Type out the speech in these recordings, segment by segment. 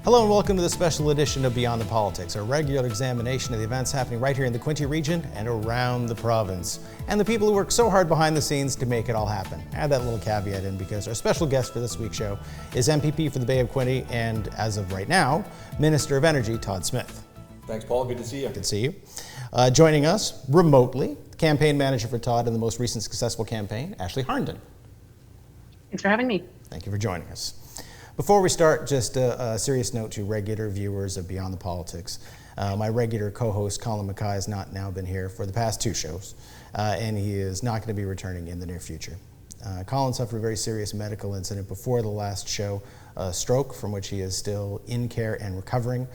Hello and welcome to the special edition of Beyond the Politics, our regular examination of the events happening right here in the Quinte region and around the province, and the people who work so hard behind the scenes to make it all happen. Add that little caveat in because our special guest for this week's show is MPP for the Bay of Quinte and, as of right now, Minister of Energy Todd Smith. Thanks, Paul. Good to see you. Good to see you. Joining us remotely, the campaign manager for Todd in the most recent successful campaign, Ashley Harnden. Thanks for having me. Thank you for joining us. Before we start, just a serious note to regular viewers of Beyond the Politics. My regular co-host, Colin Mackay, has not now been here for the past two shows, and he is not going to be returning in the near future. Colin suffered a very serious medical incident before the last show, a stroke from which he is still in care and recovering.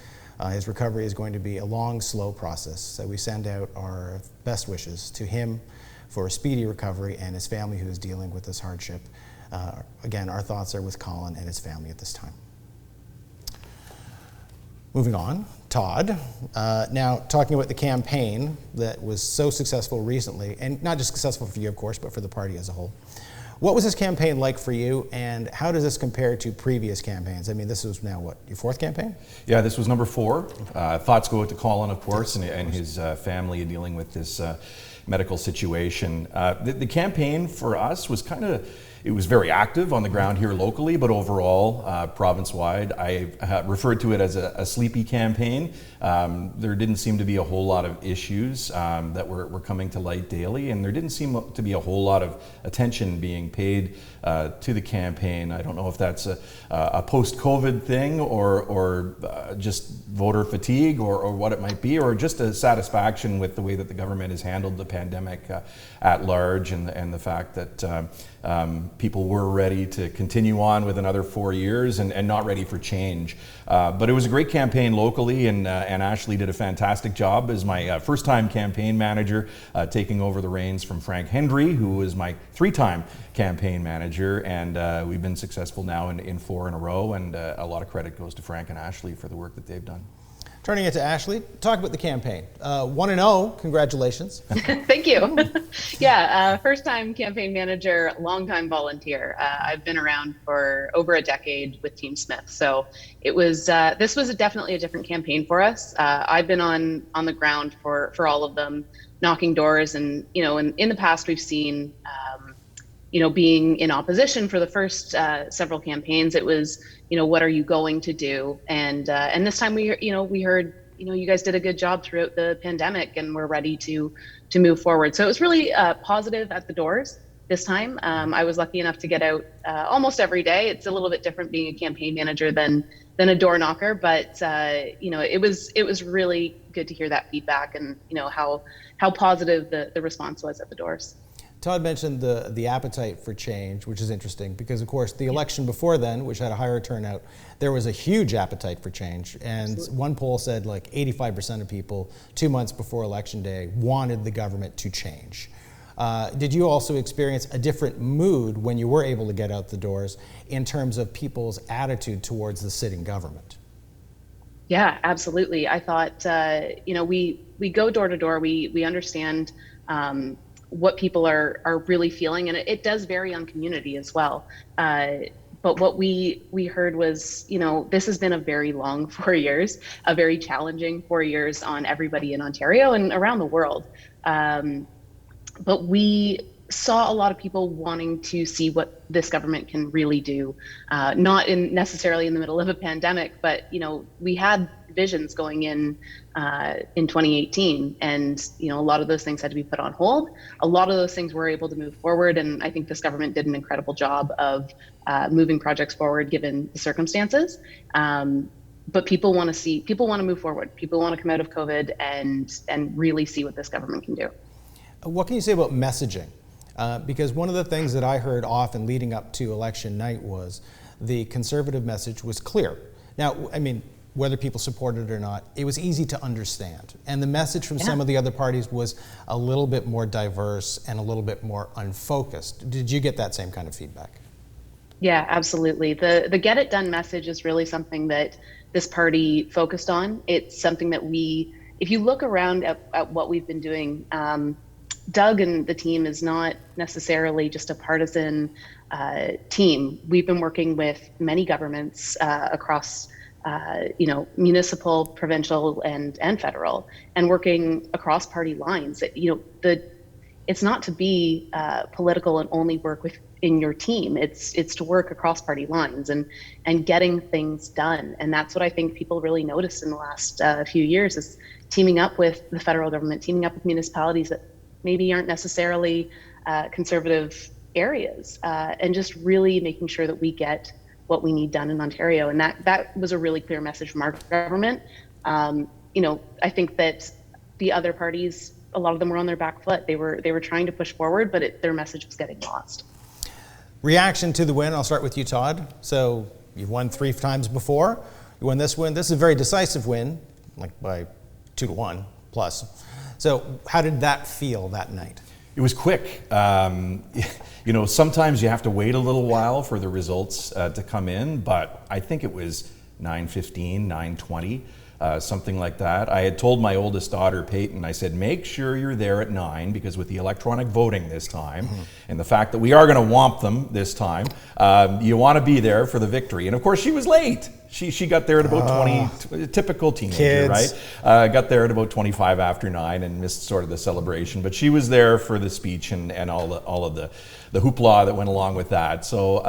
His recovery is going to be a long, slow process, so we send out our best wishes to him for a speedy recovery and his family who is dealing with this hardship. Again, our thoughts are with Colin and his family at this time. Moving on, Todd. Now, talking about the campaign that was so successful recently, and not just successful for you, of course, but for the party as a whole. What was this campaign like for you, and how does this compare to previous campaigns? I mean, this was now, what, your fourth campaign? Yeah, this was number 4. Thoughts go out to Colin, of course, and his family dealing with this medical situation. The campaign for us was it was very active on the ground here locally, but overall, province-wide, I referred to it as a sleepy campaign. There didn't seem to be a whole lot of issues that were coming to light daily, and there didn't seem to be a whole lot of attention being paid to the campaign. I don't know if that's a post-COVID thing or just voter fatigue or what it might be, or just a satisfaction with the way that the government has handled the pandemic at large, and the fact that people were ready to continue on with another 4 years and not ready for change. But it was a great campaign locally, and Ashley did a fantastic job as my first-time campaign manager, taking over the reins from Frank Hendry, who was my 3-time campaign manager, and we've been successful now in 4 in a row, and a lot of credit goes to Frank and Ashley for the work that they've done. Turning it to Ashley, talk about the campaign. 1-0, congratulations. Thank you. Yeah, first-time campaign manager, long-time volunteer. I've been around for over a decade with Team Smith, so it was. This was definitely a different campaign for us. I've been on the ground for all of them, knocking doors, and in the past we've seen. Being in opposition for the first several campaigns, it was, what are you going to do? And this time we heard, you guys did a good job throughout the pandemic, and we're ready to move forward. So it was really positive at the doors this time. I was lucky enough to get out almost every day. It's a little bit different being a campaign manager than a door knocker, but it was really good to hear that feedback and how positive the response was at the doors. Todd mentioned the appetite for change, which is interesting because, of course, the election before then, which had a higher turnout, there was a huge appetite for change. And Absolutely. One poll said like 85% of people 2 months before Election Day wanted the government to change. Did you also experience a different mood when you were able to get out the doors in terms of people's attitude towards the sitting government? Yeah, absolutely. I thought, we go door to door, we understand what people are really feeling, and it does vary on community as well. But what we heard was, this has been a very long 4 years, a very challenging 4 years on everybody in Ontario and around the world. But we saw a lot of people wanting to see what this government can really do, not necessarily in the middle of a pandemic, but we had visions going in 2018, and a lot of those things had to be put on hold. A lot of those things were able to move forward, and I think this government did an incredible job of moving projects forward given the circumstances. But people want to move forward. People want to come out of COVID and really see what this government can do. What can you say about messaging? Because one of the things that I heard often leading up to election night was the Conservative message was clear. Now, I mean, whether people supported it or not, it was easy to understand. And the message from some of the other parties was a little bit more diverse and a little bit more unfocused. Did you get that same kind of feedback? Yeah, absolutely. The get it done message is really something that this party focused on. It's something that if you look around at what we've been doing, Doug and the team is not necessarily just a partisan team. We've been working with many governments across, municipal, provincial, and federal, and working across party lines. It's not to be political and only work within your team. It's to work across party lines and getting things done. And that's what I think people really noticed in the last few years is teaming up with the federal government, teaming up with municipalities that maybe aren't necessarily conservative areas, and just really making sure that we get what we need done in Ontario. And that was a really clear message from our government. I think that the other parties, a lot of them were on their back foot. They were trying to push forward, but their message was getting lost. Reaction to the win. I'll start with you, Todd. So you've won 3 times before. You won this win. This is a very decisive win, like by 2-1 plus. So how did that feel that night? It was quick. Sometimes you have to wait a little while for the results to come in, but I think it was 9:15, 9:20. Something like that. I had told my oldest daughter, Peyton, I said, make sure you're there at 9, because with the electronic voting this time, and the fact that we are going to whomp them this time, you want to be there for the victory. And of course, she was late. She got there at about 20, typical teenager, kids. right? Got there at about 25 after 9 and missed sort of the celebration. But she was there for the speech and all of the hoopla that went along with that. So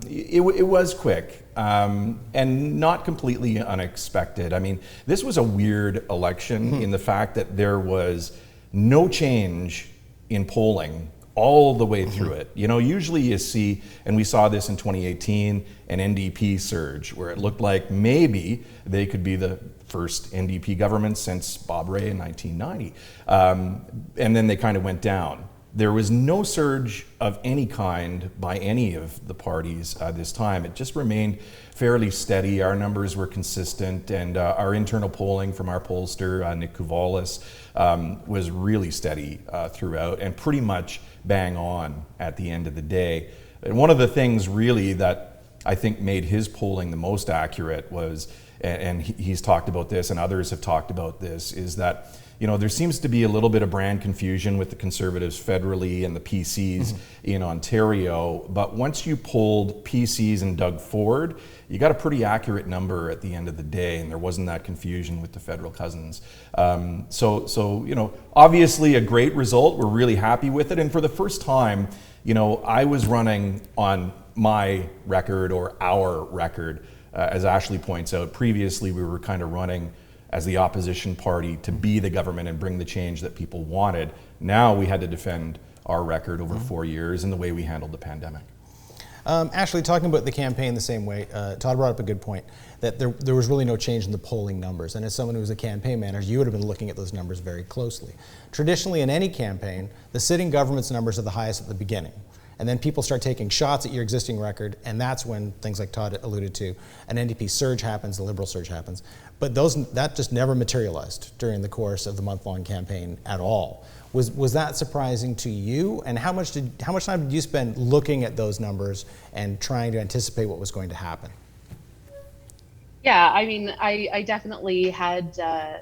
it was quick. And not completely unexpected. I mean, this was a weird election in the fact that there was no change in polling all the way through it. Usually you see, and we saw this in 2018, an NDP surge where it looked like maybe they could be the first NDP government since Bob Rae in 1990. And then they kind of went down. There was no surge of any kind by any of the parties this time. It just remained fairly steady. Our numbers were consistent, and our internal polling from our pollster, Nick Kouvalis, was really steady throughout and pretty much bang on at the end of the day. And one of the things really that I think made his polling the most accurate was, and he's talked about this and others have talked about this, is that there seems to be a little bit of brand confusion with the Conservatives federally and the PCs in Ontario. But once you polled PCs and Doug Ford, you got a pretty accurate number at the end of the day, and there wasn't that confusion with the federal cousins. So obviously a great result. We're really happy with it. And for the first time, I was running on my record or our record, as Ashley points out. Previously, we were kind of running as the opposition party to be the government and bring the change that people wanted. Now we had to defend our record over 4 years and the way we handled the pandemic. Ashley, talking about the campaign the same way, Todd brought up a good point, that there was really no change in the polling numbers. And as someone who was a campaign manager, you would have been looking at those numbers very closely. Traditionally, in any campaign, the sitting government's numbers are the highest at the beginning. And then people start taking shots at your existing record, and that's when things like Todd alluded to, an NDP surge happens, the Liberal surge happens. But that just never materialized during the course of the month-long campaign at all. Was that surprising to you? And how much time did you spend looking at those numbers and trying to anticipate what was going to happen? Yeah, I mean, I definitely had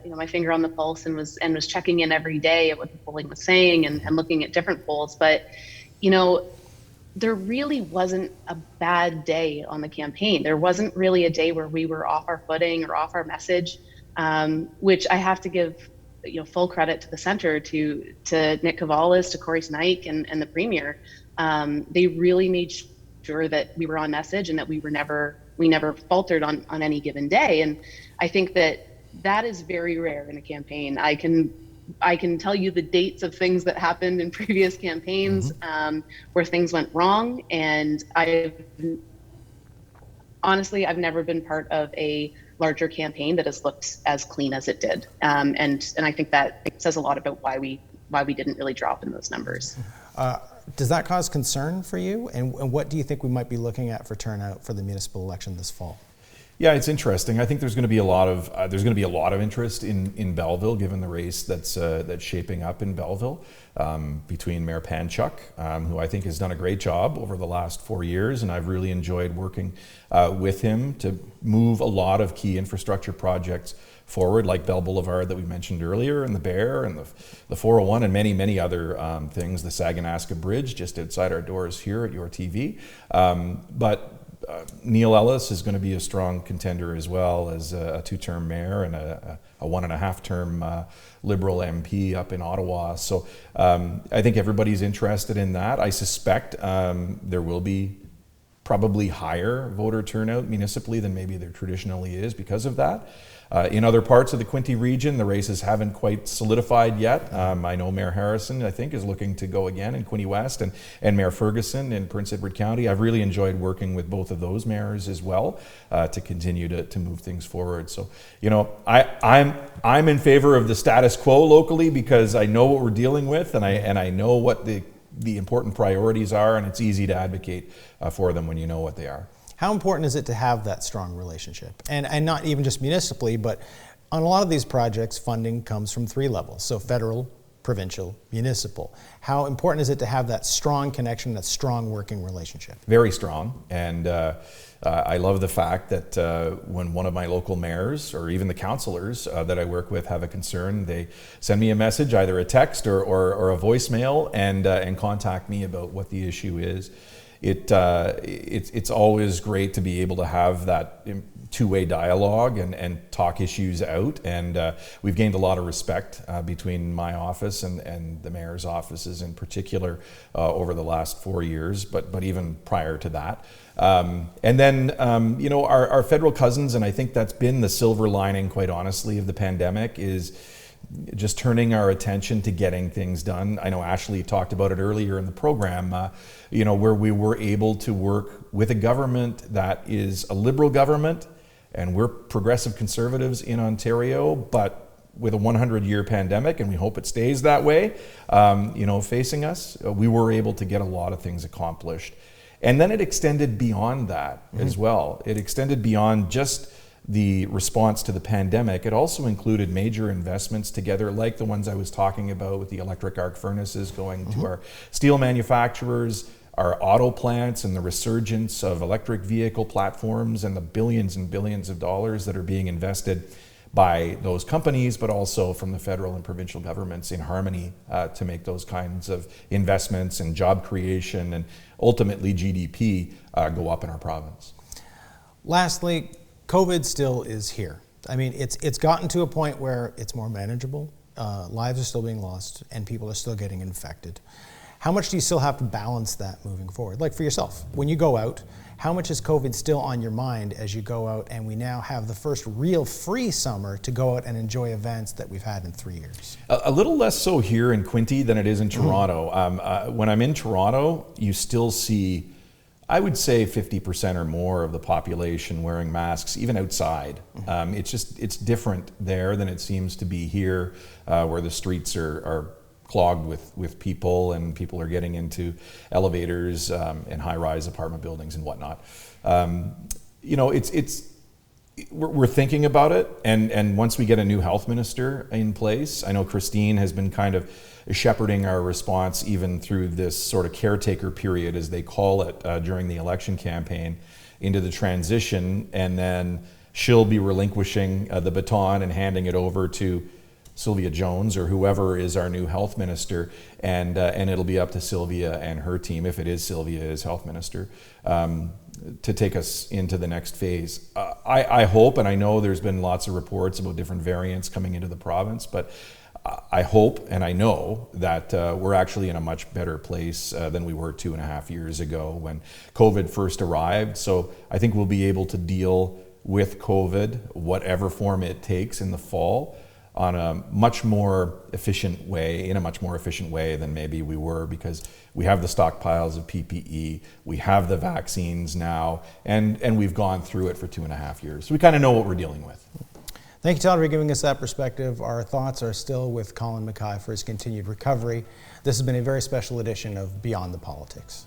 my finger on the pulse and was checking in every day at what the polling was saying and looking at different polls. But there really wasn't a bad day on the campaign. There wasn't really a day where we were off our footing or off our message, which I have to give full credit to the center, to Nick Kouvalis, to Corey Snike, and the Premier. They really made sure that we were on message and that we never faltered on any given day. And I think that is very rare in a campaign. I can tell you the dates of things that happened in previous campaigns where things went wrong. And I've never been part of a larger campaign that has looked as clean as it did. And I think that says a lot about why we didn't really drop in those numbers. Does that cause concern for you? And what do you think we might be looking at for turnout for the municipal election this fall? Yeah, it's interesting. I think there's going to be a lot of interest in Belleville, given the race that's shaping up in Belleville between Mayor Panchuk, who I think has done a great job over the last 4 years, and I've really enjoyed working with him to move a lot of key infrastructure projects forward, like Bell Boulevard that we mentioned earlier, and the Bear, and the 401, and many other things. The Saganaska Bridge just outside our doors here at YourTV, but. Neil Ellis is going to be a strong contender as well as a two-term mayor and a 1.5-term Liberal MP up in Ottawa. So I think everybody's interested in that. I suspect there will be probably higher voter turnout municipally than maybe there traditionally is because of that. In other parts of the Quinte region, the races haven't quite solidified yet. I know Mayor Harrison, I think, is looking to go again in Quinte West, and Mayor Ferguson in Prince Edward County. I've really enjoyed working with both of those mayors as well to continue to move things forward. So, you know, I'm in favor of the status quo locally because I know what we're dealing with, and I know what the important priorities are, and it's easy to advocate for them when you know what they are. How important is it to have that strong relationship? And not even just municipally, but on a lot of these projects, funding comes from 3 levels. So federal, provincial, municipal. How important is it to have that strong connection, that strong working relationship? Very strong. And I love the fact that when one of my local mayors or even the councillors that I work with have a concern, they send me a message, either a text or a voicemail, and contact me about what the issue is. It's always great to be able to have that two-way dialogue and talk issues out, and we've gained a lot of respect between my office and the mayor's offices in particular over the last 4 years, but even prior to that. And then, you know, our federal cousins, and I think that's been the silver lining, quite honestly, of the pandemic, is just turning our attention to getting things done. I know Ashley talked about it earlier in the program, you know, where we were able to work with a government that is a Liberal government, and we're progressive Conservatives in Ontario, but with a 100-year pandemic, and we hope it stays that way, you know, facing us, we were able to get a lot of things accomplished. And then it extended beyond that as well. It extended beyond just the response to the pandemic. It also included major investments together, like the ones I was talking about with the electric arc furnaces going to our steel manufacturers, our auto plants, and the resurgence of electric vehicle platforms, and the billions and billions of dollars that are being invested by those companies, but also from the federal and provincial governments in harmony to make those kinds of investments and job creation and ultimately GDP go up in our province. Lastly, COVID still is here. I mean, it's gotten to a point where it's more manageable. Lives are still being lost, and people are still getting infected. How much do you still have to balance that moving forward? Like for yourself, when you go out, how much is COVID still on your mind as you go out, and we now have the first real free summer to go out and enjoy events that we've had in 3 years? A little less so here in Quinte than it is in Toronto. When I'm in Toronto, you still see, I would say 50% or more of the population wearing masks, even outside. It's different there than it seems to be here, where the streets are clogged with people, and people are getting into elevators and high-rise apartment buildings and whatnot. You know, we're thinking about it, and once we get a new health minister in place, I know Christine has been kind of shepherding our response even through this sort of caretaker period, as they call it, during the election campaign, into the transition, and then she'll be relinquishing the baton and handing it over to Sylvia Jones or whoever is our new health minister, and it'll be up to Sylvia and her team, if it is Sylvia as health minister, to take us into the next phase. I hope, and I know there's been lots of reports about different variants coming into the province, but I hope and I know that we're actually in a much better place than we were 2.5 years ago when COVID first arrived. So I think we'll be able to deal with COVID, whatever form it takes in the fall, on a much more efficient way, than maybe we were, because we have the stockpiles of PPE, we have the vaccines now, and we've gone through it for 2.5 years. So we kind of know what we're dealing with. Thank you, Todd, for giving us that perspective. Our thoughts are still with Colin Mackay for his continued recovery. This has been a very special edition of Beyond the Politics.